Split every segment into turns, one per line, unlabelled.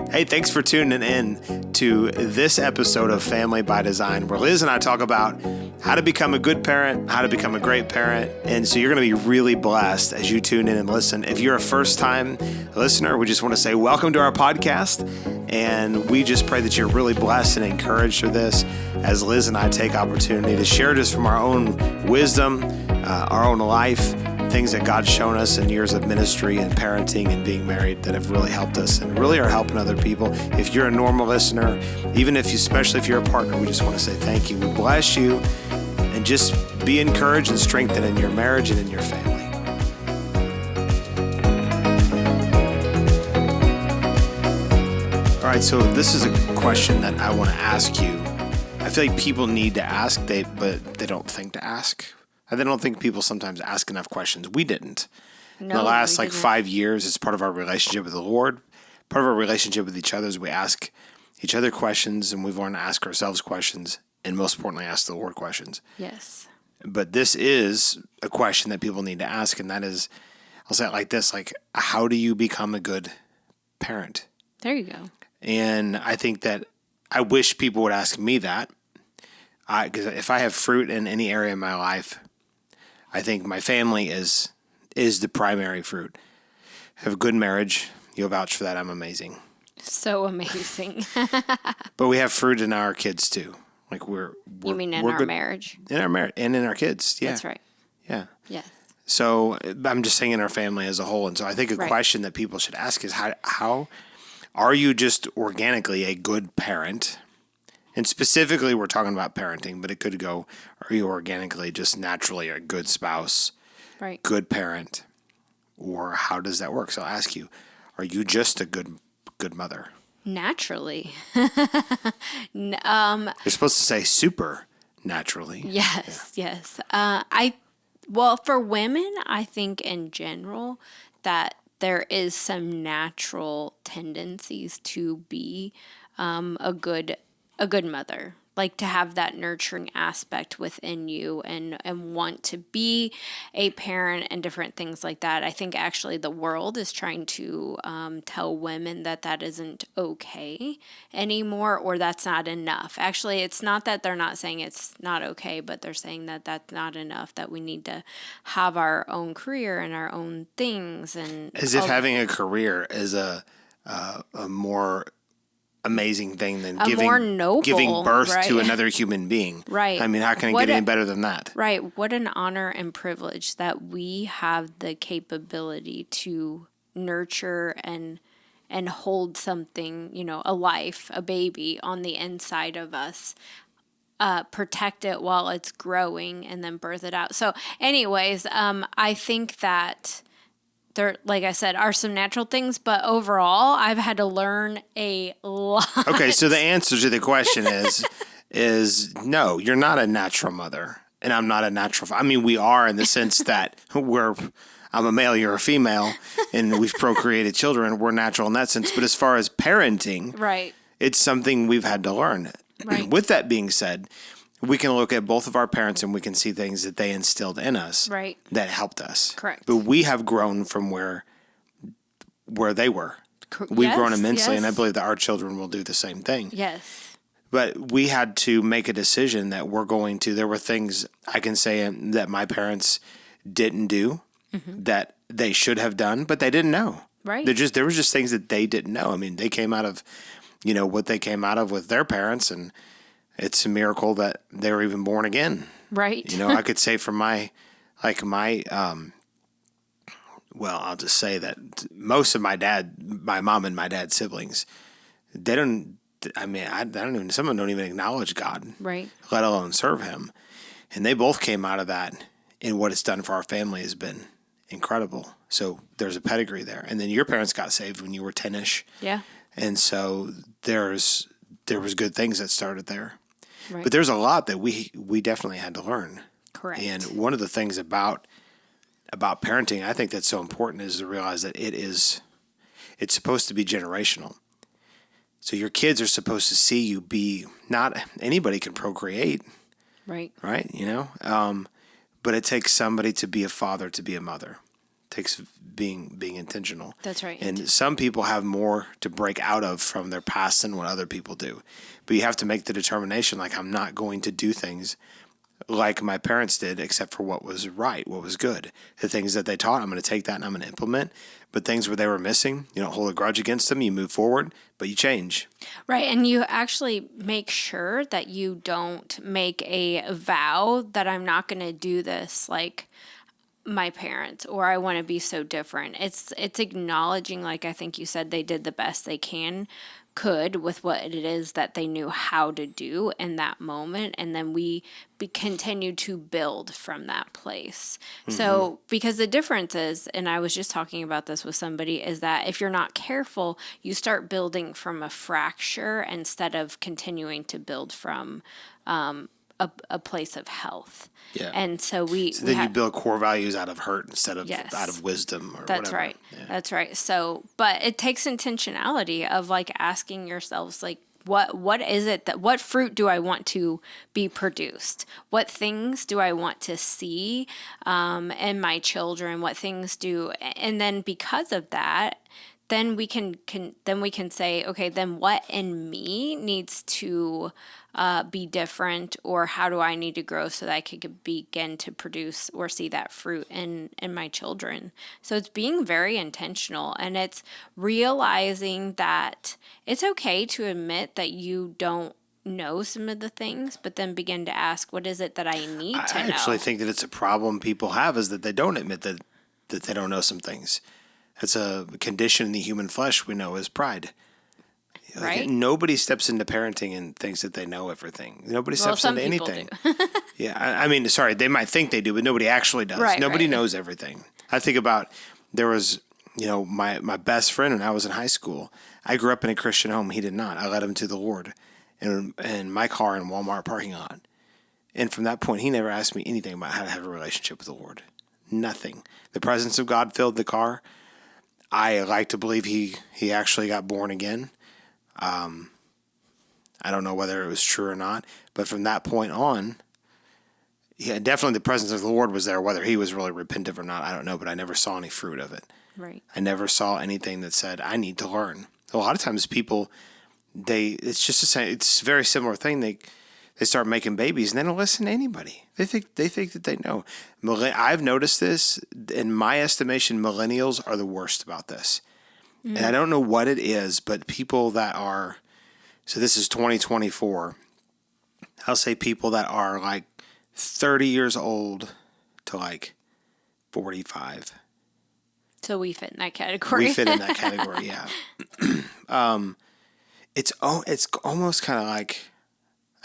Hey, thanks for tuning in to this episode of Family by Design, where Liz and I talk about how to become a good parent, how to become a great parent. And so you're going to be really blessed as you tune in and listen. If you're a first-time listener, we just want to say welcome to our podcast. And we just pray that you're really blessed and encouraged for this as Liz and I take opportunity to share just from our own wisdom, our own life, things that God's shown us in years of ministry and parenting and being married that have really helped us and really are helping other people. If you're a normal listener, especially if you're a partner, we just want to say thank you. We bless you and just be encouraged and strengthened in your marriage and in your family. All right, so this is a question that I want to ask you. I feel like people need to ask, but they don't think to ask. I don't think people sometimes ask enough questions. We didn't. In the last 5 years, it's part of our relationship with the Lord, part of our relationship with each other is we ask each other questions, and we've learned to ask ourselves questions, and most importantly, ask the Lord questions.
Yes.
But this is a question that people need to ask, and that is, I'll say it like this, how do you become a good parent?
There you go.
And I think that I wish people would ask me that, because if I have fruit in any area of my life, I think my family is the primary fruit. I have a good marriage. You'll vouch for that. I'm amazing.
So amazing.
But we have fruit in our kids too.
You mean in our marriage?
In our marriage and in our kids. Yeah.
That's right.
Yeah.
Yes.
So I'm just saying in our family as a whole. And so I think a question that people should ask is how are you just organically a good parent? And specifically, we're talking about parenting, but it could go, are you organically just naturally a good spouse,
right?
Good parent, or how does that work? So I'll ask you, are you just a good mother?
Naturally.
You're supposed to say super naturally.
Yes, yeah. Yes. For women, I think in general that there is some natural tendencies to be a good mother, like to have that nurturing aspect within you and want to be a parent and different things like that. I think actually the world is trying to tell women that isn't okay anymore, or that's not enough. Actually, it's not that they're not saying it's not okay, but they're saying that that's not enough, that we need to have our own career and our own things. And
as if having a career is a more amazing thing than giving birth to another human being.
Right.
I mean, how can it get any better than that?
Right. What an honor and privilege that we have the capability to nurture and hold something, a life, a baby on the inside of us. Protect it while it's growing and then birth it out. So anyways, I think that there, like I said, are some natural things, but overall, I've had to learn a lot.
Okay, so the answer to the question is no, you're not a natural mother, and I'm not a natural. I mean, we are in the sense that I'm a male, you're a female, and we've procreated children. We're natural in that sense. But as far as parenting,
right,
it's something we've had to learn.
Right.
With that being said, we can look at both of our parents and we can see things that they instilled in us that helped us.
Correct.
But we have grown from where they were. We've grown immensely, and I believe that our children will do the same thing.
Yes.
But we had to make a decision that there were things I can say that my parents didn't do that they should have done, but they didn't know.
Right.
There was just things that they didn't know. I mean, they came out of, what they came out of with their parents, and it's a miracle that they were even born again.
Right.
I could say from my I'll just say that most of my mom and my dad's siblings, they don't, some of them don't even acknowledge God.
Right.
Let alone serve him. And they both came out of that, and what it's done for our family has been incredible. So there's a pedigree there. And then your parents got saved when you were 10-ish.
Yeah.
And so there was good things that started there.
Right.
But there's a lot that we definitely had to learn.
Correct.
And one of the things about parenting, I think that's so important, is to realize that it's supposed to be generational. So your kids are supposed to see you be, not anybody can procreate. Right. Right. But it takes somebody to be a father, to be a mother. It takes being intentional.
That's right.
And some people have more to break out of from their past than what other people do. But you have to make the determination, like, I'm not going to do things like my parents did, except for what was right, what was good. The things that they taught, I'm going to take that and I'm going to implement. But things where they were missing, you don't hold a grudge against them. You move forward, but you change.
Right. And you actually make sure that you don't make a vow that I'm not going to do this like my parents, or I want to be so different. It's acknowledging, like I think you said, they did the best they could with what it is that they knew how to do in that moment, and then we continue to build from that place. So because the difference is, and I was just talking about this with somebody, is that if you're not careful, you start building from a fracture instead of continuing to build from a place of health.
Yeah.
And so
then you build core values out of hurt instead of
Yes.
out of wisdom or
That's
whatever.
right.
Yeah.
That's right. So, but it takes intentionality of like asking yourselves, like, what is it that, what fruit do I want to be produced? What things do I want to see in my children? What things do, and then because of that, then we can say, okay, then what in me needs to be different, or how do I need to grow so that I could begin to produce or see that fruit in my children? So it's being very intentional, and it's realizing that it's okay to admit that you don't know some of the things, but then begin to ask, what is it that I need to know?
I actually think that it's a problem people have is that they don't admit that they don't know some things. It's a condition in the human flesh we know is pride.
Right?
Nobody steps into parenting and thinks that they know everything. Nobody steps
some
into
people
anything.
do.
Yeah, I mean, sorry, they might think they do, but nobody actually does.
Right,
Nobody
right.
knows everything. I think about, there was, my best friend when I was in high school. I grew up in a Christian home. He did not. I led him to the Lord in my car in Walmart parking lot. And from that point, he never asked me anything about how to have a relationship with the Lord. Nothing. The presence of God filled the car. I like to believe he actually got born again. I don't know whether it was true or not, but from that point on, yeah, definitely the presence of the Lord was there. Whether he was really repentant or not, I don't know, but I never saw any fruit of it.
Right.
I never saw anything that said, I need to learn. A lot of times people, it's just the same, it's a very similar thing. They start making babies and they don't listen to anybody. They think that they know. I've noticed this. In my estimation, millennials are the worst about this. And I don't know what it is, but people that are, so this is 2024, I'll say people that are like 30 years old to like 45.
So we fit in that category.
We fit in that category, yeah. It's almost kind of like,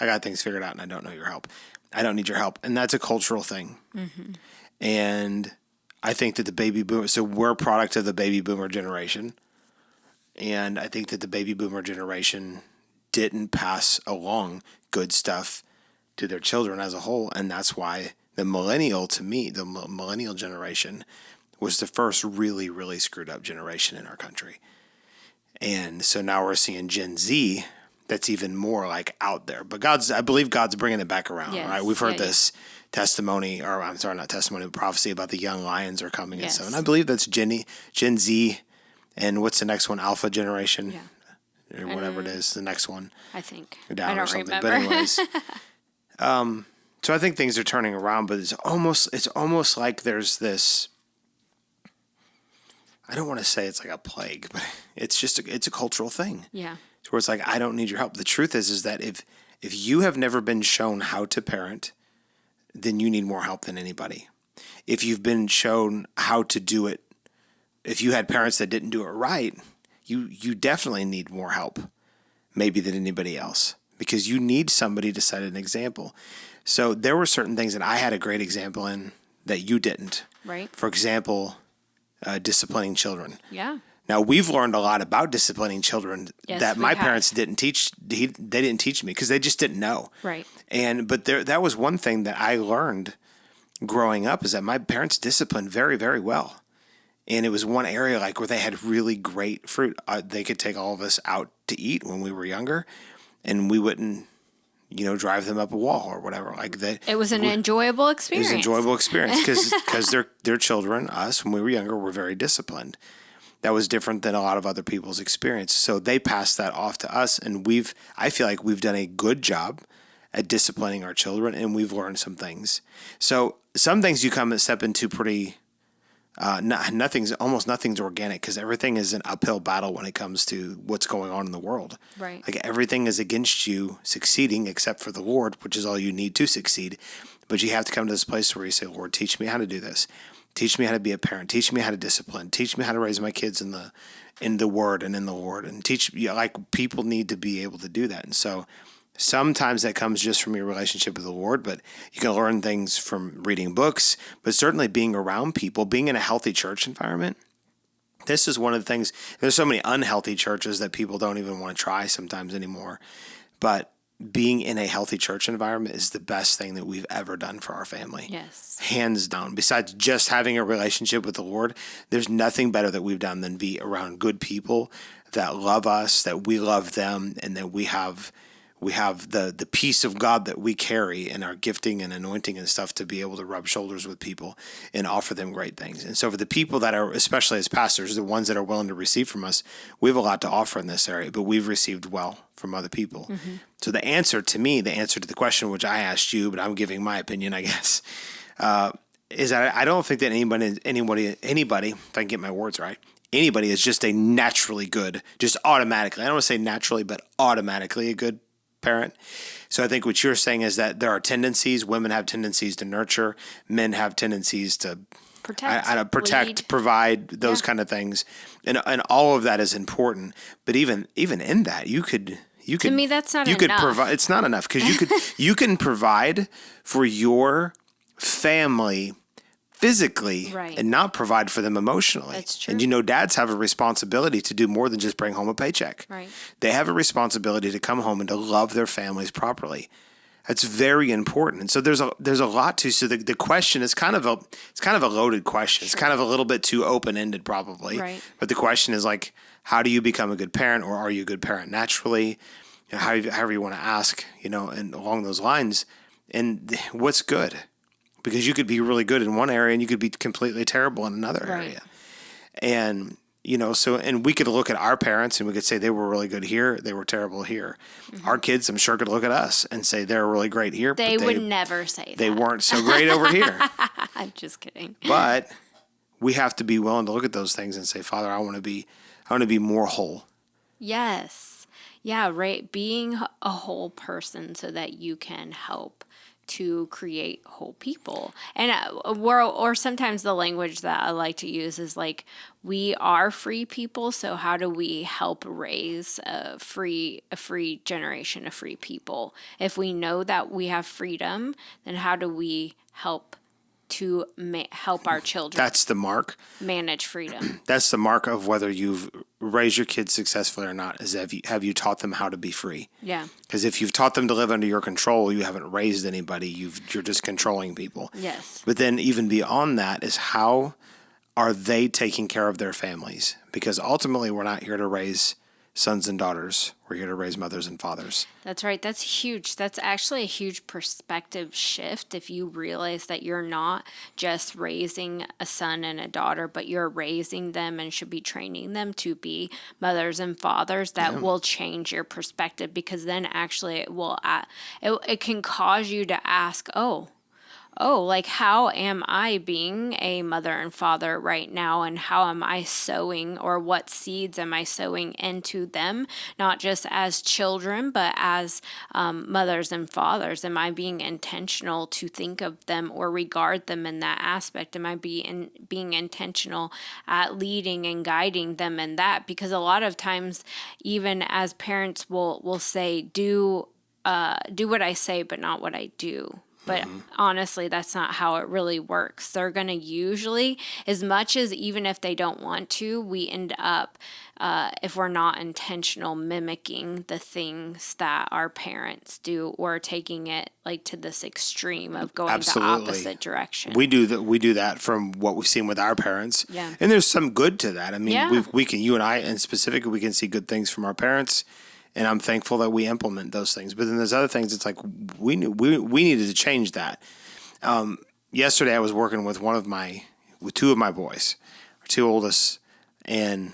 I got things figured out and I don't know your help. I don't need your help. And that's a cultural thing. Mm-hmm. And I think that the baby boomer, so we're a product of the baby boomer generation. And I think that the baby boomer generation didn't pass along good stuff to their children as a whole. And that's why the millennial generation was the first really, really screwed up generation in our country. And so now we're seeing Gen Z that's even more like out there. But I believe God's bringing it back around.
Yes.
Right? We've heard
Yeah,
this testimony, or I'm sorry, not testimony, but prophecy about the young lions are coming.
Yes.
And so, and I believe that's Gen Z. And what's the next one? Alpha generation, or whatever it is. The next one,
I think.
down
I don't
or something.
remember.
But anyways, so I think things are turning around. But it's almost like there's this. I don't want to say it's like a plague, but it's a cultural thing.
Yeah.
Where it's like, I don't need your help. The truth is that if you have never been shown how to parent, then you need more help than anybody. If you've been shown how to do it, if you had parents that didn't do it right, you definitely need more help, maybe than anybody else, because you need somebody to set an example. So there were certain things that I had a great example in that you didn't.
Right.
For example, disciplining children.
Yeah.
Now, we've learned a lot about disciplining children that
we
my
have.
parents didn't teach. They didn't teach me because they just didn't know.
Right.
But that was one thing that I learned growing up, is that my parents disciplined very, very well. And it was one area like where they had really great fruit. They could take all of us out to eat when we were younger, and we wouldn't, drive them up a wall or whatever. Like that.
It was an enjoyable experience.
It was an enjoyable experience because their children, us, when we were younger, were very disciplined. That was different than a lot of other people's experience. So they passed that off to us, and I feel like we've done a good job at disciplining our children, and we've learned some things. So some things you come and step into pretty. Almost nothing's organic because everything is an uphill battle when it comes to what's going on in the world.
Right.
Like everything is against you succeeding except for the Lord, which is all you need to succeed. But you have to come to this place where you say, Lord, teach me how to do this. Teach me how to be a parent. Teach me how to discipline. Teach me how to raise my kids in the Word and in the Lord. And people need to be able to do that. And so sometimes that comes just from your relationship with the Lord, but you can learn things from reading books, but certainly being around people, being in a healthy church environment. This is one of the things. There's so many unhealthy churches that people don't even want to try sometimes anymore. But being in a healthy church environment is the best thing that we've ever done for our family.
Yes.
Hands down. Besides just having a relationship with the Lord, there's nothing better that we've done than be around good people that love us, that we love them, and that we have the peace of God that we carry in our gifting and anointing and stuff to be able to rub shoulders with people and offer them great things. And so for the people that are, especially as pastors, the ones that are willing to receive from us, we have a lot to offer in this area, but we've received well from other people. Mm-hmm. So the answer to the question, which I asked you, but I'm giving my opinion, I guess, is that I don't think that anybody, if I can get my words right, anybody is just a naturally good, just automatically, I don't want to say naturally, but automatically a good parent. So I think what you're saying is that there are tendencies. Women have tendencies to nurture. Men have tendencies to protect, provide, those kind of things, and all of that is important. But even in that, you could. To
me, that's not enough.
You could provide. It's not enough because you can provide for your family physically, right, and not provide for them emotionally.
That's true.
And dads have a responsibility to do more than just bring home a paycheck.
Right.
They have a responsibility to come home and to love their families properly. That's very important. And so there's a lot to. So the question is kind of a loaded question. Sure. It's kind of a little bit too open ended probably.
Right.
But the question is like, how do you become a good parent, or are you a good parent naturally? However you want to ask, and along those lines. And what's good? Because you could be really good in one area and you could be completely terrible in another area. And, and we could look at our parents and we could say they were really good here, they were terrible here. Mm-hmm. Our kids, I'm sure, could look at us and say they're really great here.
They would never say that.
They weren't so great over here.
I'm just kidding.
But we have to be willing to look at those things and say, Father, I want to be more whole. Yes.
Yeah, right. Being a whole person so that you can help to create whole people. And or sometimes the language that I like to use is like, we are free people, so how do we help raise a free generation of free people? If we know that we have freedom, then how do we help to help our children?
That's the mark.
Manage freedom.
That's the mark of whether you've raised your kids successfully or not, is have you taught them how to be free?
Yeah.
Because if you've taught them to live under your control, you haven't raised anybody. You're just controlling people.
Yes.
But then even beyond that is, how are they taking care of their families? Because ultimately we're not here to raise sons and daughters. We're here to raise mothers and fathers.
That's right. That's huge. That's actually a huge perspective shift if you realize that you're not just raising a son and a daughter, but you're raising them and should be training them to be mothers and fathers. That will change your perspective, because then actually it can cause you to ask, like, how am I being a mother and father right now? And how am I sowing, or what seeds am I sowing into them? Not just as children, but as mothers and fathers. Am I being intentional to think of them or regard them in that aspect? Am I being intentional at leading and guiding them in that? Because a lot of times, even as parents, will say, do what I say, but not what I do. But honestly, that's not how it really works. They're going to usually, as much as even if they don't want to, we end up, if we're not intentional, mimicking the things that our parents do, or taking it like to this extreme of going the opposite direction.
We do that from what we've seen with our parents.
Yeah.
And there's some good to that. I mean, we can, you and I, and specifically, we can see good things from our parents. And I'm thankful that we implement those things. But then there's other things. It's like we needed to change that. Yesterday I was working with two of my boys, our two oldest, and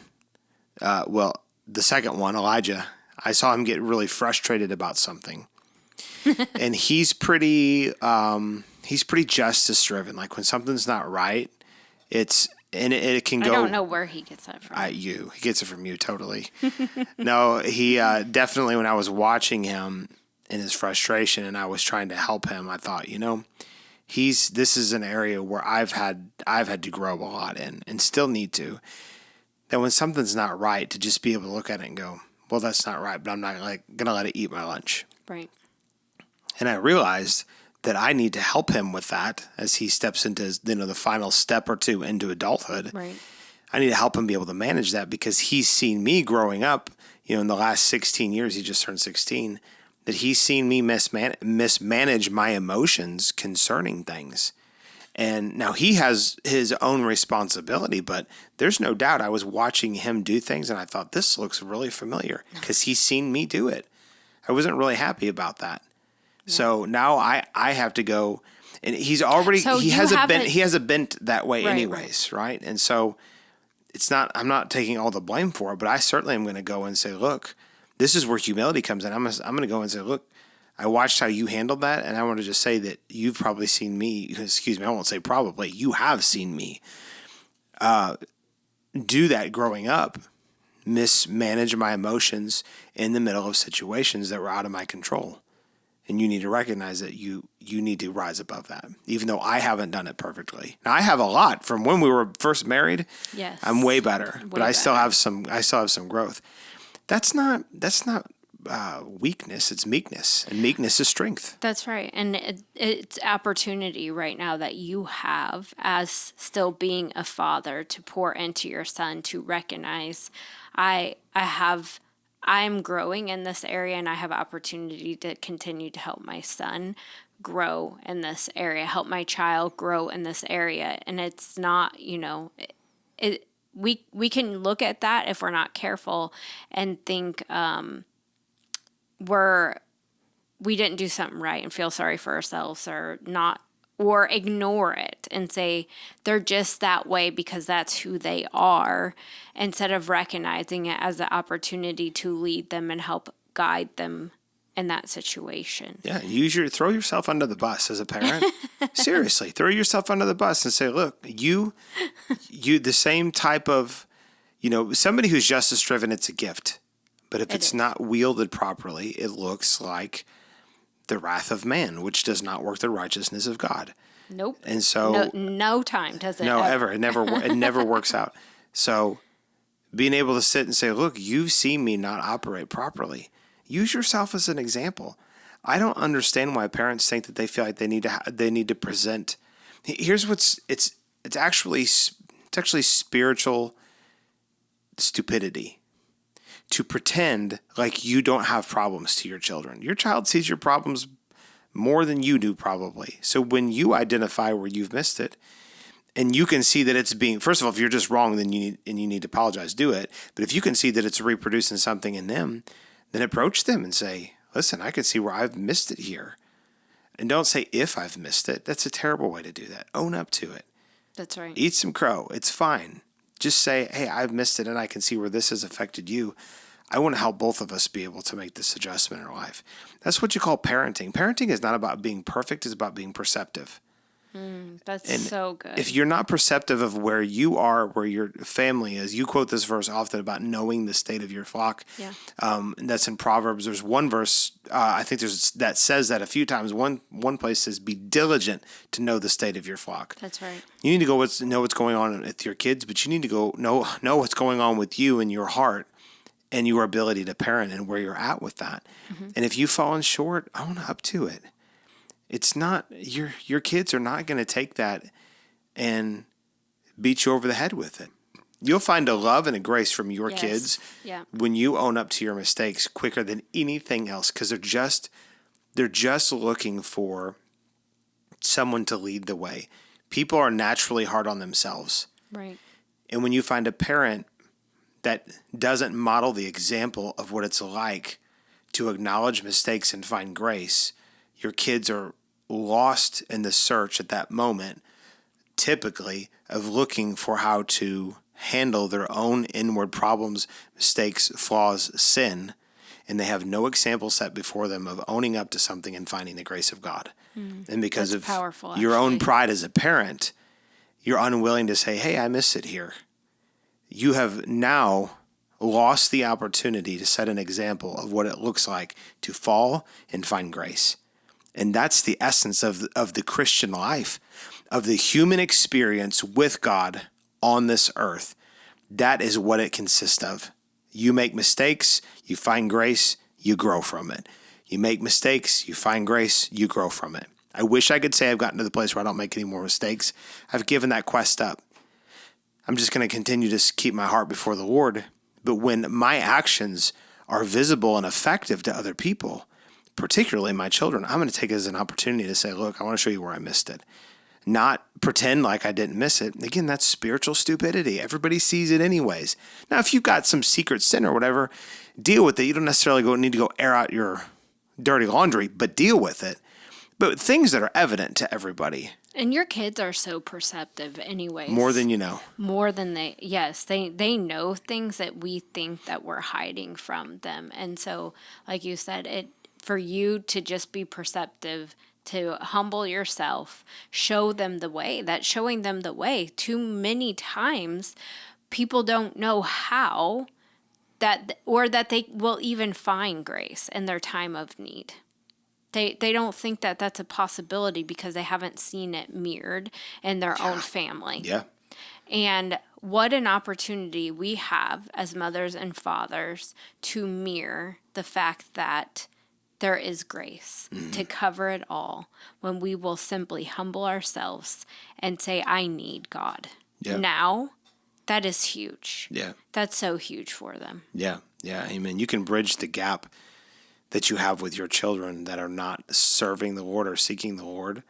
the second one, Elijah. I saw him get really frustrated about something, and he's pretty justice driven. Like when something's not right, it can go.
I don't know where he gets that from.
He gets it from you totally. No, he definitely. When I was watching him in his frustration, and I was trying to help him, I thought, this is an area where I've had to grow a lot in, and still need to. That when something's not right, to just be able to look at it and go, well, that's not right, but I'm not gonna let it eat my lunch.
Right.
And I realized that I need to help him with that as he steps into the final step or two into adulthood.
Right.
I need to help him be able to manage that because he's seen me growing up, in the last 16 years, he just turned 16, that he's seen me mismanage my emotions concerning things. And now he has his own responsibility, but there's no doubt I was watching him do things and I thought, this looks really familiar because he's seen me do it. I wasn't really happy about that. Yeah. So now I have to go, and he's already, he has a bent that way anyways, right? And so I'm not taking all the blame for it, but I certainly am going to go and say, look, this is where humility comes in. I'm going to go and say, look, I watched how you handled that, and I want to just say that you've probably seen me, I won't say probably, you have seen me do that growing up, mismanage my emotions in the middle of situations that were out of my control. And you need to recognize that you need to rise above that, even though I haven't done it perfectly. Now, I have a lot from when we were first married.
Yes.
I'm way better, but I still have some growth. That's not weakness, it's meekness, and meekness is strength.
That's right. And it's opportunity right now that you have as still being a father to pour into your son, to recognize I'm growing in this area and I have opportunity to continue to help my son grow in this area, help my child grow in this area. And it's not, we can look at that if we're not careful and think, we didn't do something right and feel sorry for ourselves or ignore it and say they're just that way because that's who they are, instead of recognizing it as an opportunity to lead them and help guide them in that situation.
Yeah, throw yourself under the bus as a parent. Seriously, throw yourself under the bus and say, look, you the same type of, somebody who's justice driven, it's a gift. But if it's not wielded properly, it looks like the wrath of man, which does not work the righteousness of God.
Nope.
And so
no time does it.
No, ever. It never works out. So being able to sit and say, look, you've seen me not operate properly. Use yourself as an example. I don't understand why parents think that they feel like they need to present. Here's it's actually spiritual stupidity to pretend like you don't have problems to your children. Your child sees your problems more than you do probably. So when you identify where you've missed it, and you can see that it's being, first of all, if you're just wrong, then you need to apologize, do it. But if you can see that it's reproducing something in them, then approach them and say, listen, I can see where I've missed it here. And don't say if I've missed it. That's a terrible way to do that. Own up to it.
That's right.
Eat some crow. It's fine. Just say, hey, I've missed it and I can see where this has affected you. I want to help both of us be able to make this adjustment in our life. That's what you call parenting. Parenting is not about being perfect. It's about being perceptive.
That's so good.
If you're not perceptive of where you are, where your family is, you quote this verse often about knowing the state of your flock.
Yeah.
And that's in Proverbs. There's one verse, I think that says that a few times. One place says, be diligent to know the state of your flock.
That's right.
You need to go know what's going on with your kids, but you need to go know what's going on with you and your heart and your ability to parent and where you're at with that. Mm-hmm. And if you've fallen short, own up to it. It's not, your kids are not going to take that and beat you over the head with it. You'll find a love and a grace from your kids when you own up to your mistakes quicker than anything else, because they're just looking for someone to lead the way. People are naturally hard on themselves.
Right.
And when you find a parent that doesn't model the example of what it's like to acknowledge mistakes and find grace, your kids are lost in the search at that moment, typically, of looking for how to handle their own inward problems, mistakes, flaws, sin, and they have no example set before them of owning up to something and finding the grace of God. And because
That's
of
powerful,
your own
actually.
pride as a parent, you're unwilling to say, hey, I miss it here. You have now lost the opportunity to set an example of what it looks like to fall and find grace. And that's the essence of the Christian life, of the human experience with God on this earth. That is what it consists of. You make mistakes, you find grace, you grow from it. You make mistakes, you find grace, you grow from it. I wish I could say I've gotten to the place where I don't make any more mistakes. I've given that quest up. I'm just going to continue to keep my heart before the Lord. But when my actions are visible and effective to other people, particularly my children, I'm going to take it as an opportunity to say, look, I want to show you where I missed it. Not pretend like I didn't miss it. Again, that's spiritual stupidity. Everybody sees it anyways. Now, if you've got some secret sin or whatever, deal with it. You don't necessarily need to go air out your dirty laundry, but deal with it. But things that are evident to everybody.
And your kids are so perceptive anyways.
More than you know.
More than they know things that we think that we're hiding from them. And so, like you said, for you to just be perceptive, to humble yourself, show them the way. That showing them the way, too many times people don't know how that they will even find grace in their time of need. They don't think that that's a possibility because they haven't seen it mirrored in their own family.
Yeah.
And what an opportunity we have as mothers and fathers to mirror the fact that there is grace to cover it all when we will simply humble ourselves and say, I need God.
Yeah.
Now, that is huge.
Yeah.
That's so huge for them.
Yeah. Yeah. Amen. You can bridge the gap that you have with your children that are not serving the Lord or seeking the Lord.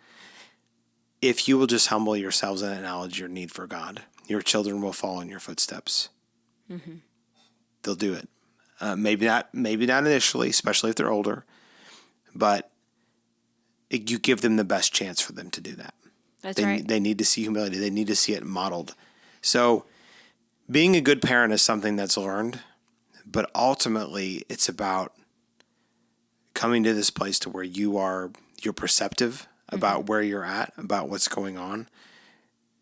If you will just humble yourselves and acknowledge your need for God, your children will follow in your footsteps. Mm-hmm. They'll do it. Maybe not initially, especially if they're older, but you give them the best chance for them to do that.
That's right.
They need to see humility. They need to see it modeled. So being a good parent is something that's learned, but ultimately it's about coming to this place to where you're perceptive about where you're at, about what's going on.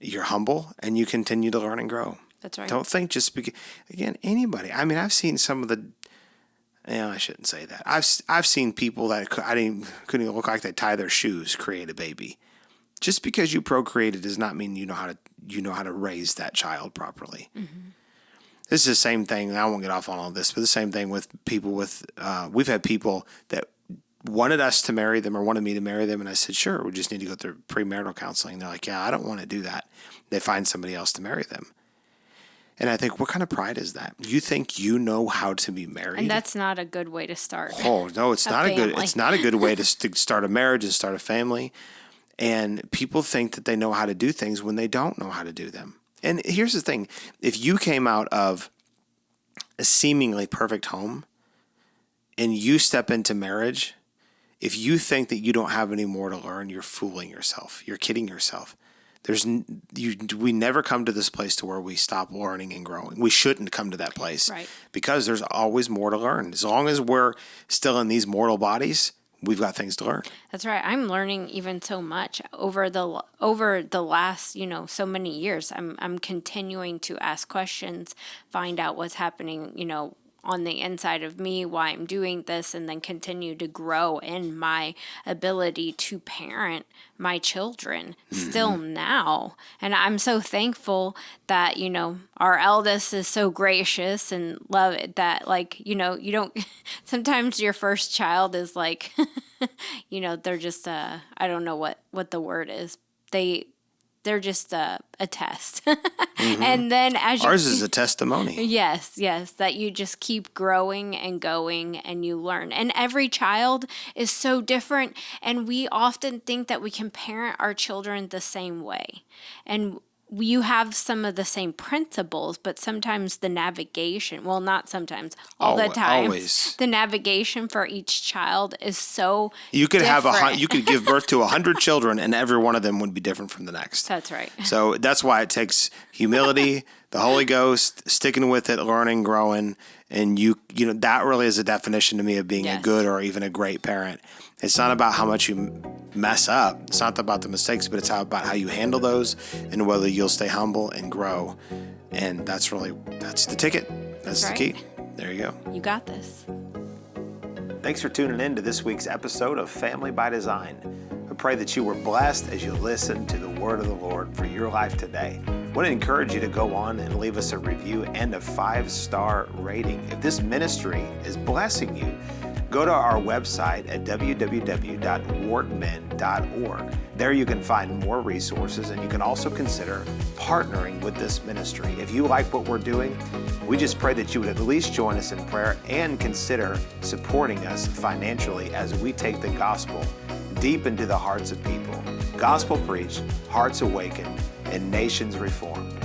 You're humble, and you continue to learn and grow.
That's right.
Don't think just because, again, anybody. I mean, I've seen some of the, I shouldn't say that. I've seen people that couldn't even look like they tie their shoes create a baby. Just because you procreated does not mean you know how to raise that child properly. Mm-hmm. This is the same thing. I won't get off on all this, but the same thing with people we've had people that wanted us to marry them or wanted me to marry them. And I said, sure, we just need to go through premarital counseling. They're like, yeah, I don't want to do that. They find somebody else to marry them. And I think, what kind of pride is that? You think you know how to be married?
And that's not a good way to start.
Oh, no, it's not
family.
it's not a good way to start a marriage and start a family. And people think that they know how to do things when they don't know how to do them. And here's the thing. If you came out of a seemingly perfect home and you step into marriage, if you think that you don't have any more to learn, you're fooling yourself. You're kidding yourself. We never come to this place to where we stop learning and growing. We shouldn't come to that place,
right?
Because there's always more to learn. As long as we're still in these mortal bodies, we've got things to learn.
That's right. I'm learning even so much over the last, so many years. I'm continuing to ask questions, find out what's happening, on the inside of me, why I'm doing this, and then continue to grow in my ability to parent my children still now. And I'm so thankful that, our eldest is so gracious and love it that, you don't, sometimes your first child is like, they're just, I don't know what the word is. They're just a test. Mm-hmm. And then
ours is a testimony.
Yes, that you just keep growing and going and you learn. And every child is so different. And we often think that we can parent our children the same way. And you have some of the same principles, but sometimes the navigation, well, not sometimes, all the time,
Always.
the navigation for each child is so
You could
different.
you could give birth to 100 children, and every one of them would be different from the next.
That's right.
So that's why it takes humility, the Holy Ghost, sticking with it, learning, growing, and you know that really is a definition to me of being a
Yes.
good or even a great parent. It's not about how much you mess up. It's not about the mistakes, but it's about how you handle those and whether you'll stay humble and grow. And that's the ticket. That's the
right.
key. There you go.
You got this.
Thanks for tuning in to this week's episode of Family by Design. I pray that you were blessed as you listened to the word of the Lord for your life today. I want to encourage you to go on and leave us a review and a 5-star rating. If this ministry is blessing you, go to our website at www.wartmen.org. There you can find more resources, and you can also consider partnering with this ministry. If you like what we're doing, we just pray that you would at least join us in prayer and consider supporting us financially as we take the gospel deep into the hearts of people. Gospel preached, hearts awakened, and nations reformed.